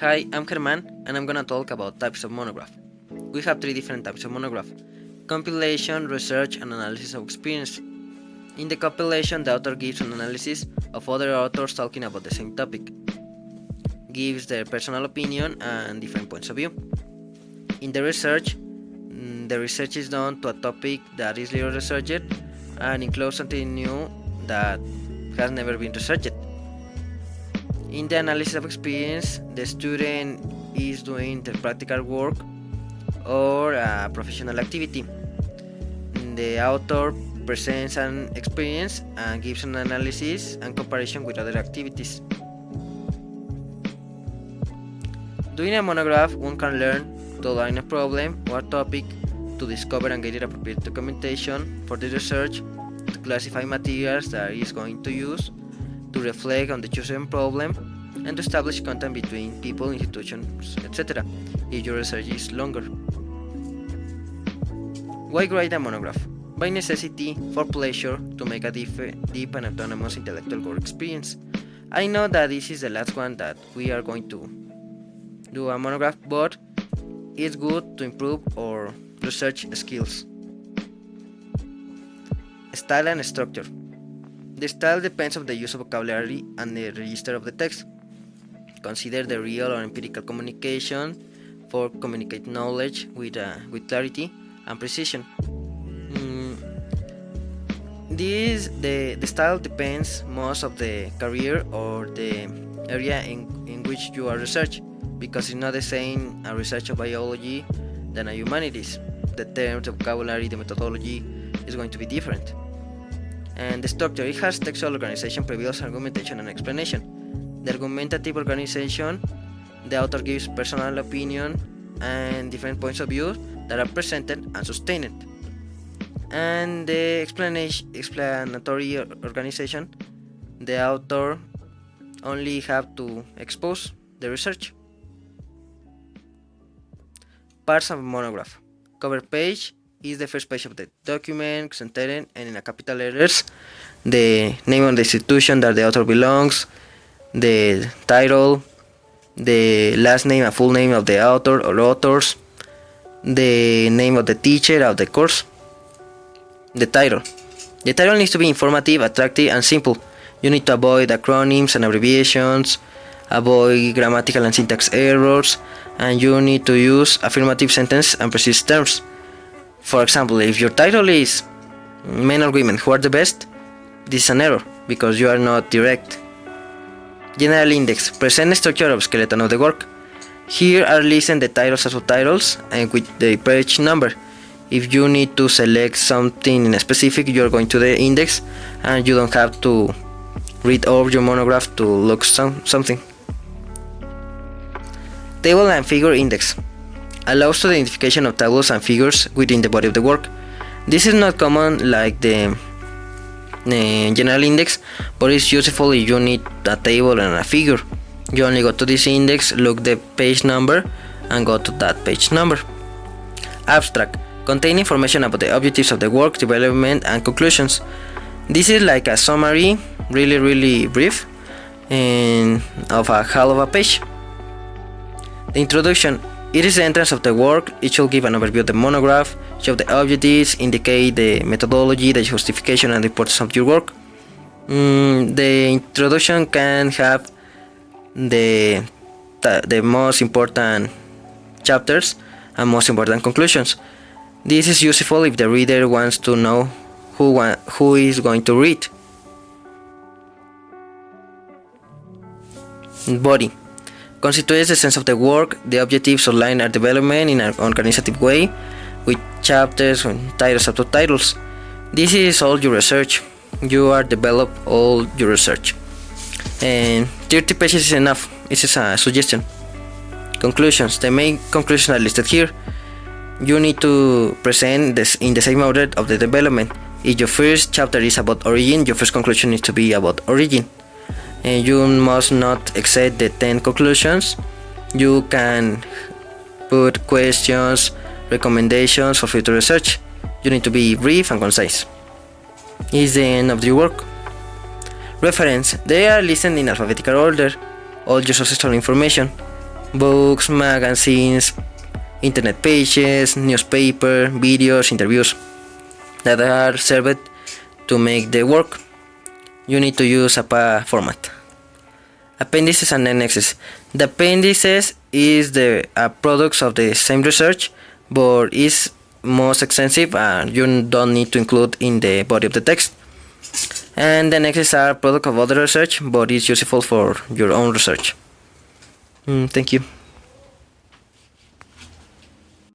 Hi, I'm Germán, and I'm gonna talk about types of monograph. We have three different types of monograph: compilation, research, and analysis of experience. In the compilation, the author gives an analysis of other authors talking about the same topic, gives their personal opinion and different points of view. In the research, the research is done to a topic that is little researched and includes something new that has never been researched. In the analysis of experience, the student is doing the practical work or a professional activity. The author presents an experience and gives an analysis and comparison with other activities. Doing a monograph, one can learn to learn a problem or topic, to discover and get appropriate documentation for the research, to classify materials that is going to use, to reflect on the chosen problem, and to establish contact between people, institutions, etc. if your research is longer. Why write a monograph? By necessity, for pleasure, to make a deep and autonomous intellectual work experience. I know that this is the last one that we are going to do a monograph, but it's good to improve our research skills. Style and structure. The style depends on the use of vocabulary and the register of the text. Consider the real or empirical communication for communicate knowledge with clarity and precision. The style depends most of the career or the area in which you are research, because it's not the same a research of biology than a humanities. The terms, the vocabulary, the methodology is going to be different. And the structure, it has textual organization, previous argumentation and explanation. The argumentative organization, the author gives personal opinion and different points of view that are presented and sustained. And the explanatory organization, the author only have to expose the research. Parts of a monograph. Cover page is the first page of the document, centered and in a capital letters the name of the institution that the author belongs, the title, the last name and full name of the author or authors, the name of the teacher of the course. The title needs to be informative, attractive, and simple. You need to avoid acronyms and abbreviations, avoid grammatical and syntax errors, and you need to use affirmative sentence and precise terms. For example, if your title is Men or Women Who Are the Best, this is an error because you are not direct. General index, present structure of skeleton of the work. Here are listed the titles and subtitles and with the page number. If you need to select something in a specific, you are going to the index and you don't have to read over your monograph to look something. Table and figure index allows the identification of tables and figures within the body of the work. This is not common like the general index, but it's useful if you need a table and a figure. You only go to this index, look the page number, and go to that page number. Abstract contain information about the objectives of the work, development, and conclusions. This is like a summary, really brief, and of a half of a page. The introduction. It is the entrance of the work. It should give an overview of the monograph, show the objectives, indicate the methodology, the justification, and the importance of your work. The introduction can have the most important chapters and most important conclusions. This is useful if the reader wants to know who is going to read. Body constitutes the sense of the work. The objectives outlined are development in an organizative way, with chapters and titles and subtitles. This is all your research. You are develop all your research. And 30 pages is enough. This is a suggestion. Conclusions. The main conclusions are listed here. You need to present this in the same order of the development. If your first chapter is about origin, your first conclusion needs to be about origin. And you must not exceed the 10 conclusions. You can put questions, recommendations for future research. You need to be brief and concise. Is the end of your work. Reference. They are listed in alphabetical order. All your sources of information. books, magazines, internet pages, newspaper, videos, interviews that are served to make the work. You need to use a PA format. Appendices and annexes. The appendices is the products of the same research, but is most extensive and you don't need to include in the body of the text. And the annexes are product of other research, but is useful for your own research. Thank you.